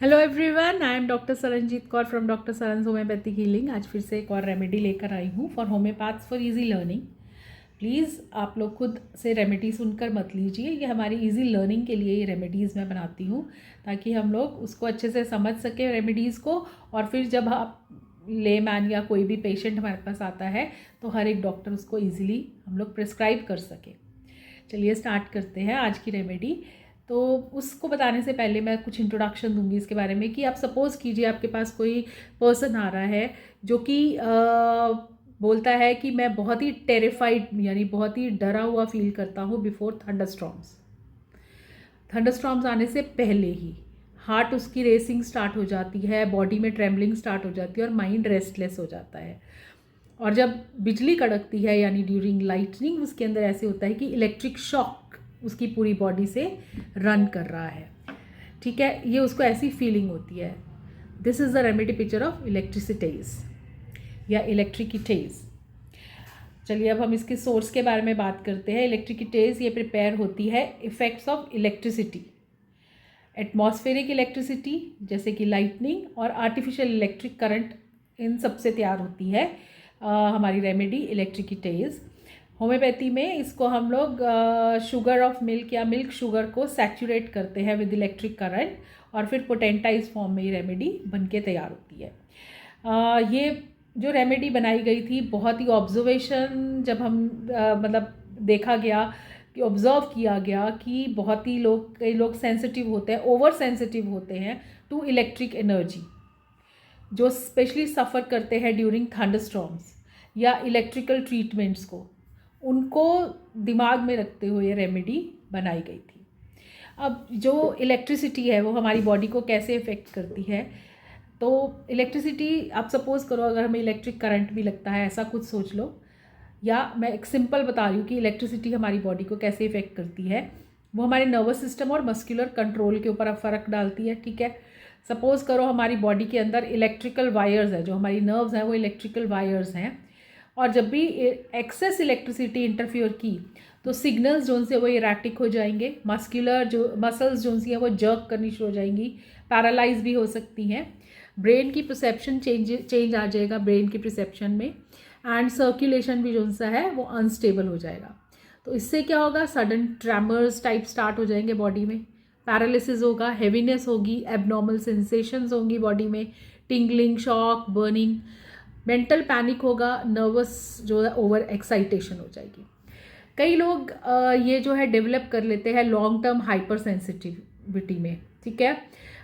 Hello everyone, I am doctor Saranjeet Kaur from doctor Saran homeopathic healing. आज फिर से एक और रेमेडी लेकर आई हूँ for homeopaths for easy learning. Please आप लोग खुद से रेमेडी सुनकर मत लीजिए, ये हमारी इजी लर्निंग के लिए ये रेमेडीज़ मैं बनाती हूँ ताकि हम लोग उसको अच्छे से समझ सकें रेमेडीज़ को। और फिर जब आप लेमैन या कोई भी पेशेंट हमारे पास आता है तो हर एक डॉक्टर उसको ईजिली हम लोग प्रिस्क्राइब कर सके। चलिए स्टार्ट करते हैं आज की रेमेडी। तो उसको बताने से पहले मैं कुछ इंट्रोडक्शन दूंगी इसके बारे में कि आप सपोज़ कीजिए आपके पास कोई पर्सन आ रहा है जो कि बोलता है कि मैं बहुत ही टेरिफाइड यानी बहुत ही डरा हुआ फील करता हूँ बिफोर थंडरस्टॉर्म्स। थंडरस्टॉर्म्स आने से पहले ही हार्ट उसकी रेसिंग स्टार्ट हो जाती है, बॉडी में ट्रेम्बलिंग स्टार्ट हो जाती है और माइंड रेस्टलेस हो जाता है। और जब बिजली कड़कती है यानी ड्यूरिंग लाइटनिंग, उसके अंदर ऐसे होता है कि इलेक्ट्रिक शॉक उसकी पूरी बॉडी से रन कर रहा है। ठीक है, ये उसको ऐसी फीलिंग होती है। This is the remedy picture of electricitas या इलेक्ट्रिकिटेज। चलिए अब हम इसके सोर्स के बारे में बात करते हैं। इलेक्ट्रिकिटेज ये प्रिपेयर होती है effects of electricity, atmospheric electricity जैसे कि लाइटनिंग और आर्टिफिशियल इलेक्ट्रिक करंट, इन सबसे तैयार होती है हमारी रेमेडी इलेक्ट्रिकिटेज। होम्योपैथी में इसको हम लोग शुगर ऑफ मिल्क या मिल्क शुगर को सैचुरेट करते हैं विद इलेक्ट्रिक करंट और फिर पोटेंटाइज फॉर्म में ये रेमेडी बनके तैयार होती है। ये जो रेमेडी बनाई गई थी बहुत ही ऑब्जर्वेशन, जब हम मतलब देखा गया कि ऑब्ज़र्व किया गया कि बहुत ही कई लोग सेंसिटिव होते हैं, ओवर सेंसिटिव होते हैं टू इलेक्ट्रिक एनर्जी, जो स्पेशली सफ़र करते हैं ड्यूरिंग थंडरस्टॉर्म्स या इलेक्ट्रिकल ट्रीटमेंट्स को, उनको दिमाग में रखते हुए रेमेडी बनाई गई थी। अब जो इलेक्ट्रिसिटी है वो हमारी बॉडी को कैसे इफ़ेक्ट करती है, तो इलेक्ट्रिसिटी आप सपोज़ करो अगर हमें इलेक्ट्रिक करंट भी लगता है, ऐसा कुछ सोच लो, या मैं एक सिंपल बता रही हूँ कि इलेक्ट्रिसिटी हमारी बॉडी को कैसे इफ़ेक्ट करती है। वो हमारे नर्वस सिस्टम और मस्कुलर कंट्रोल के ऊपर फ़र्क डालती है। ठीक है, सपोज़ करो हमारी बॉडी के अंदर इलेक्ट्रिकल वायर्स है, जो हमारी नर्व्स हैं वो इलेक्ट्रिकल वायर्स हैं, और जब भी एक्सेस इलेक्ट्रिसिटी इंटरफियर की तो सिग्नल्स जो से वो इरेटिक हो जाएंगे, मस्कुलर जो मसल्स जो सी हैं वो जर्क करनी शुरू हो जाएंगी, पैरालाइज भी हो सकती हैं, ब्रेन की परसेप्शन चेंज आ जाएगा ब्रेन की परसेप्शन में, एंड सर्कुलेशन भी जो सा है वो अनस्टेबल हो जाएगा। तो इससे क्या होगा, सडन ट्रेमर्स टाइप स्टार्ट हो जाएंगे बॉडी में, पैरालिसिस होगा, हेवीनेस होगी, एबनॉर्मल सेंसेशंस होंगी बॉडी में, tingling, shock, burning, mental panic होगा, नर्वस जो है ओवर एक्साइटेशन हो जाएगी। कई लोग ये जो है डेवलप कर लेते हैं लॉन्ग टर्म हाइपर सेंसिटिविटी में। ठीक है,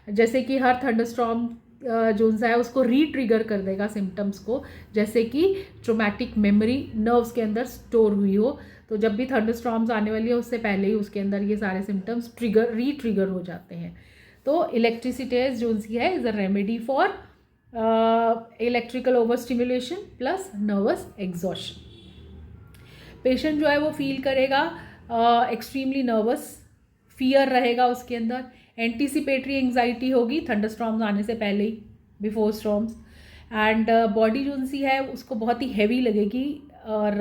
जैसे कि हर थंडरस्टॉर्म जो सा है उसको रीट्रिगर कर देगा सिम्टम्स को, जैसे कि ट्रोमैटिक मेमोरी नर्व्स के अंदर स्टोर हुई हो, तो जब भी थंडरस्टॉर्म्स आने वाली है उससे पहले ही उसके अंदर ये सारे सिम्टम्स रीट्रिगर हो जाते हैं। तो इलेक्ट्रिसिटीज जो सी है is a remedy for electrical over stimulation plus nervous exhaustion. Patient जो है वो फील करेगा एक्सट्रीमली नर्वस, फियर रहेगा उसके अंदर, एंटीसिपेटरी एंग्जाइटी होगी थंडरस्टॉर्म्स आने से पहले ही, बिफोर स्टॉर्म्स, एंड बॉडी जो सी है उसको बहुत ही हैवी लगेगी और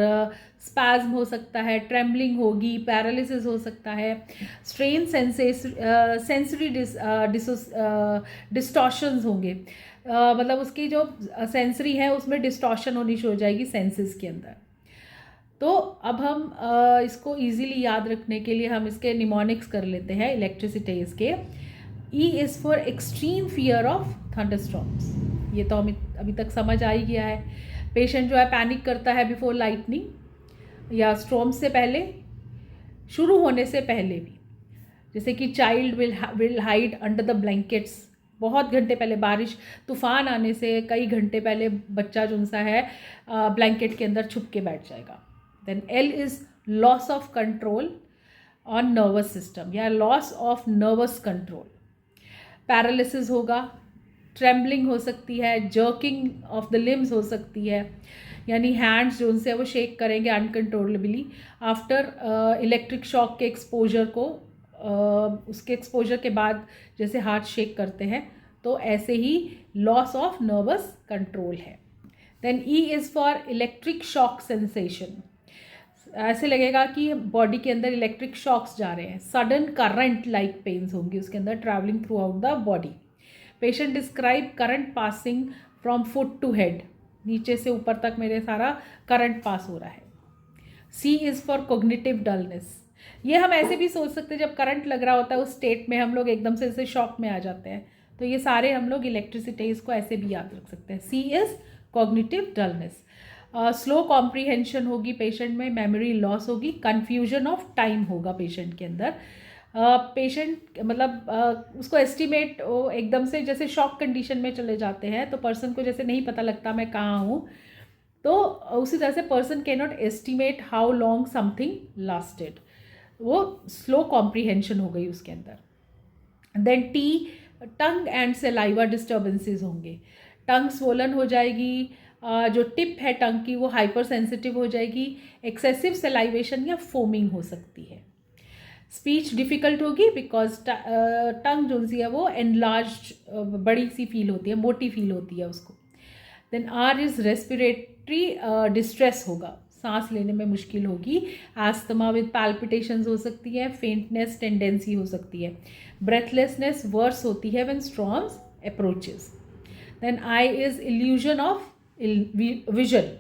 स्पैज्म हो सकता है, ट्रेम्बलिंग होगी, पैरालिसिस हो सकता है, स्ट्रेन सेंसरी डिस्टॉर्शंस होंगे, मतलब उसकी जो सेंसरी है उसमें डिस्टॉर्शन होनी शुरू हो जाएगी सेंसेस के अंदर। तो अब हम इसको इजीली याद रखने के लिए हम इसके निमोनिक्स कर लेते हैं इलेक्ट्रिसिटीज के। E is for extreme fear of thunderstorms, ये तो हमें अभी तक समझ आ ही गया है। पेशेंट जो है पैनिक करता है बिफोर लाइटनिंग या स्टॉर्म से पहले, शुरू होने से पहले भी, जैसे कि child will hide under the blankets, बहुत घंटे पहले, बारिश तूफान आने से कई घंटे पहले बच्चा जो सा है ब्लैंकेट के अंदर छुप के बैठ जाएगा। Then L is loss of control on nervous system या loss of nervous control, paralysis होगा, ट्रेम्बलिंग हो सकती है, जर्किंग ऑफ द लिम्स हो सकती है, यानी हैंड्स जो उनसे वो शेक करेंगे अनकंट्रोलेबली आफ्टर इलेक्ट्रिक शॉक के एक्सपोजर को, उसके एक्सपोजर के बाद जैसे हाथ शेक करते हैं, तो ऐसे ही लॉस ऑफ नर्वस कंट्रोल है। Then E is for electric shock sensation, ऐसे लगेगा कि बॉडी के अंदर इलेक्ट्रिक शॉक्स जा रहे हैं, सडन करंट लाइक पेन्स होंगी उसके अंदर travelling throughout the body. Patient describe current passing from foot to head, नीचे से ऊपर तक मेरे सारा करंट पास हो रहा है। सी इज़ फॉर कोग्निटिव डलनेस, ये हम ऐसे भी सोच सकते हैं जब करंट लग रहा होता है उस स्टेट में हम लोग एकदम से ऐसे शॉक में आ जाते हैं, तो ये सारे हम लोग इलेक्ट्रिसिटीज़ को ऐसे भी याद रख सकते हैं। C is cognitive dullness. Slow comprehension होगी पेशेंट में, मेमोरी लॉस होगी, कन्फ्यूजन ऑफ टाइम होगा पेशेंट के अंदर। पेशेंट मतलब उसको एस्टिमेट एकदम से जैसे शॉक कंडीशन में चले जाते हैं तो पर्सन को जैसे नहीं पता लगता मैं कहाँ हूँ, तो उसी तरह से person can not estimate how long something lasted, वो स्लो कॉम्प्रीहेंशन हो गई उसके अंदर। Then T, tongue and saliva disturbances होंगे, टंग स्वोलन हो जाएगी, जो टिप है टंग की वो हाइपर सेंसिटिव हो जाएगी, एक्सेसिव सेलाइवेशन या फोमिंग हो सकती है। स्पीच डिफ़िकल्ट होगी बिकॉज टंग जो सी है वो एनलार्ज बड़ी सी फील होती है, मोटी फील होती है उसको। Then R is respiratory distress होगा, सांस लेने में मुश्किल होगी, आस्थमा विद पैल्पिटेशंस हो सकती है, फेंटनेस टेंडेंसी हो सकती है, ब्रेथलेसनेस वर्स होती है when storms approaches. Then I is illusion of vision,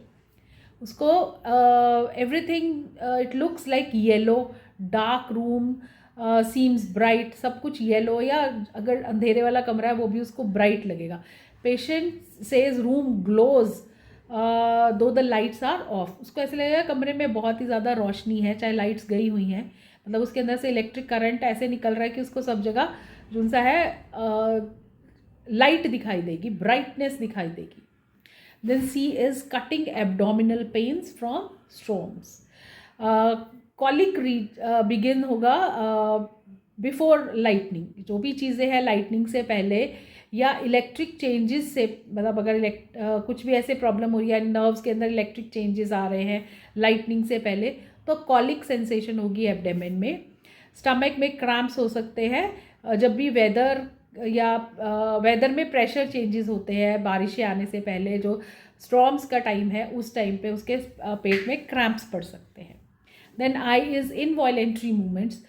उसको everything it looks like yellow, dark room seems bright, सब कुछ येलो या अगर अंधेरे वाला कमरा है वो भी उसको ब्राइट लगेगा। पेशेंट सेज रूम ग्लोज दो द लाइट्स आर ऑफ, उसको ऐसे लगेगा कमरे में बहुत ही ज़्यादा रोशनी है चाहे लाइट्स गई हुई हैं, मतलब उसके अंदर से इलेक्ट्रिक करंट ऐसे निकल रहा है कि उसको सब जगह जो सा है लाइट दिखाई देगी, ब्राइटनेस दिखाई देगी। Then C is cutting abdominal pains from storms. Colic begin होगा बिफोर लाइटनिंग, जो भी चीज़ें हैं लाइटनिंग से पहले या इलेक्ट्रिक चेंजेस से, मतलब अगर कुछ भी ऐसे प्रॉब्लम हो रही है नर्व्स के अंदर इलेक्ट्रिक चेंजेस आ रहे हैं लाइटनिंग से पहले, तो कॉलिक सेंसेशन होगी एब्डोमेन में। स्टमक में क्रैम्प्स हो सकते हैं जब भी वेदर में प्रेशर चेंजेस होते हैं, बारिशें आने से पहले जो स्टॉर्म्स का टाइम है उस टाइम पे उसके पेट में क्रैम्प्स पड़ सकते हैं। Then I is involuntary movements,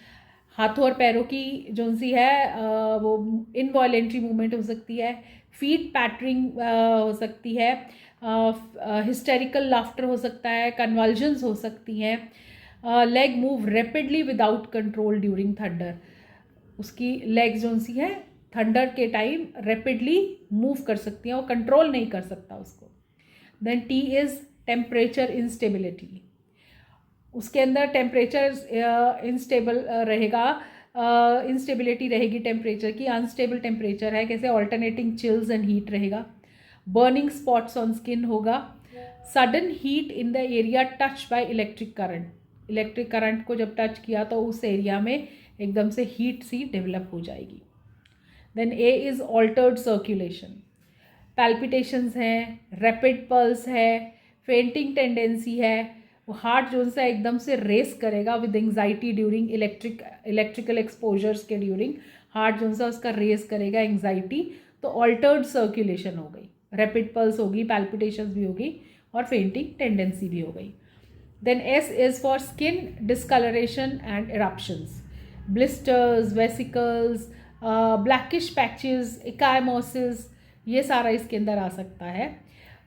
हाथों और पैरों की जो सी है वो इनवॉलेंट्री मूवमेंट हो सकती है, फीट पैटरिंग हो सकती है, हिस्टेरिकल लाफ्टर हो सकता है, कन्वल्जन्स हो सकती हैं, leg move rapidly without control during thunder, उसकी लेग्स जो सी है थंडर के टाइम रैपिडली मूव कर सकती हैं, वो कंट्रोल नहीं कर सकता उसको। Then T is temperature instability, उसके अंदर टेम्परेचर इनस्टेबल रहेगा, इंस्टेबिलिटी रहेगी टेम्परेचर की, अनस्टेबल टेम्परेचर है, कैसे ऑल्टरनेटिंग चिल्स एंड हीट रहेगा, बर्निंग स्पॉट्स ऑन स्किन होगा, sudden heat in the area touch by electric current, electric current को जब टच किया तो उस एरिया में एकदम से हीट सी डेवलप हो जाएगी। Then a is altered circulation, palpitations हैं, रैपिड पल्स है, फेंटिंग टेंडेंसी है, वो हार्ट जो सा एकदम से रेस करेगा with anxiety during electrical exposures के ड्यूरिंग, हार्ट जो सा उसका रेस करेगा एंग्जाइटी, तो ऑल्टर्ड सर्कुलेशन हो गई, रैपिड पल्स होगी, पैल्पिटेशंस भी होगी और फेंटिंग टेंडेंसी भी हो गई। Then S is for skin discoloration and eruptions, blisters, vesicles, blackish patches, ecchymosis, ये सारा इसके अंदर आ सकता है।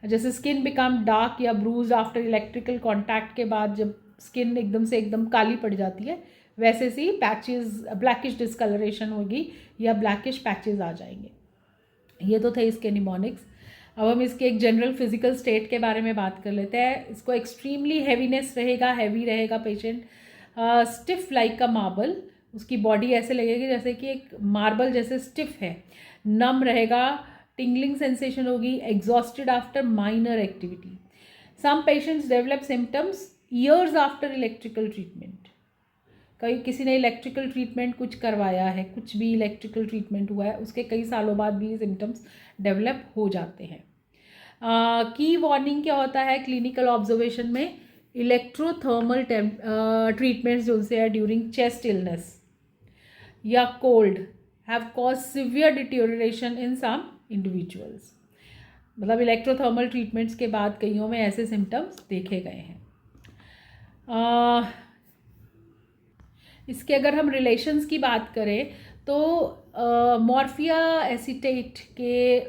जैसे स्किन बिकम डार्क या ब्रूज आफ्टर इलेक्ट्रिकल कॉन्टैक्ट के बाद जब स्किन एकदम काली पड़ जाती है, वैसे सी पैचेस, ब्लैकिश डिस्कलरेशन होगी या ब्लैकिश पैचेस आ जाएंगे। ये तो थे इसके निमोनिक्स। अब हम इसके एक जनरल फिजिकल स्टेट के बारे में बात कर लेते हैं। इसको एक्सट्रीमली हैवीनेस रहेगा, हैवी रहेगा पेशेंट, स्टिफ लाइक अ मार्बल, उसकी बॉडी ऐसे लगेगी जैसे कि एक मार्बल जैसे स्टिफ है, नम रहेगा, टिंगलिंग सेंसेशन होगी, exhausted after minor activity. Some patients develop symptoms years after electrical treatment, किसी ने इलेक्ट्रिकल ट्रीटमेंट कुछ करवाया है, कुछ भी इलेक्ट्रिकल ट्रीटमेंट हुआ है, उसके कई सालों बाद भी सिम्टम्स डेवलप हो जाते हैं। की वार्निंग क्या होता है क्लिनिकल ऑब्जर्वेशन में, इलेक्ट्रोथर्मल ट्रीटमेंट्स जो से है ड्यूरिंग चेस्ट इलनेस या cold have cause severe deterioration in some individuals, मतलब इलेक्ट्रोथर्मल ट्रीटमेंट्स के बाद कईयों में ऐसे सिम्टम्स देखे गए हैं। इसके अगर हम रिलेशंस की बात करें तो मॉर्फिया एसीटेट के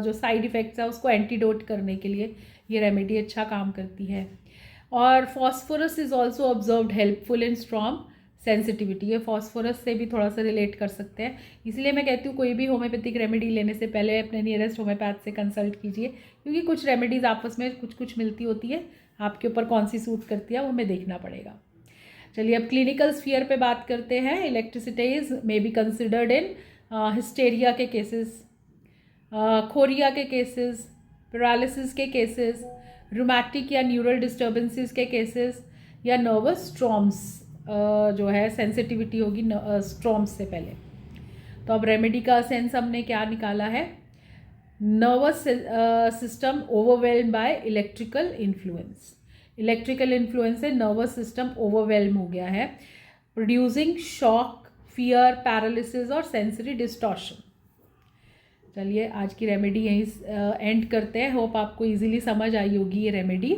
जो साइड इफ़ेक्ट्स है उसको एंटीडोट करने के लिए ये रेमेडी अच्छा काम करती है। और phosphorus is also observed helpful in strong sensitivity, ये फॉस्फोरस से भी थोड़ा सा रिलेट कर सकते हैं। इसलिए मैं कहती हूँ कोई भी होम्योपैथिक रेमेडी लेने से पहले अपने नियरेस्ट होम्योपैथ से कंसल्ट कीजिए, क्योंकि कुछ रेमेडीज़ आपस में कुछ कुछ मिलती होती है, आपके ऊपर कौन सी सूट करती है वो हमें देखना पड़ेगा। चलिए अब क्लिनिकल स्फीयर पे बात करते हैं। Electricitas may be considered in hysteria के केसेस, खोरिया के केसेस, पैरालिसिस के केसेस, रूमैटिक या न्यूरल डिस्टर्बेंसेस के केसेस, या नर्वस स्ट्रॉम्स जो है सेंसिटिविटी होगी स्ट्रॉम्स से पहले। तो अब रेमेडी का सेंस हमने क्या निकाला है, nervous system overwhelm by electrical influence. Electrical influence से नर्वस सिस्टम ओवरवेल्म हो गया है, प्रोड्यूसिंग शॉक, फियर, पैरालिसिस और सेंसरी डिस्टॉर्शन। चलिए आज की रेमेडी यहीं एंड करते हैं। होप आपको इजीली समझ आई होगी ये रेमेडी,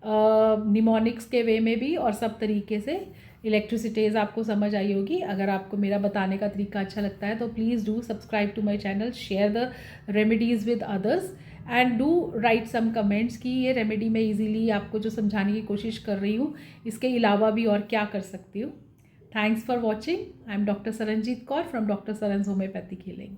निमोनिक्स के वे में भी और सब तरीके से। इलेक्ट्रिसिटीज़ आपको समझ आई होगी। अगर आपको मेरा बताने का तरीका अच्छा लगता है तो please do subscribe to my channel, share the remedies with others and do write some comments कि ये रेमेडी मैं इजीली आपको जो समझाने की कोशिश कर रही हूँ इसके अलावा भी और क्या कर सकती हूँ। Thanks for watching. I am doctor Saranjeet Kaur from doctor Saran's homeopathic healing.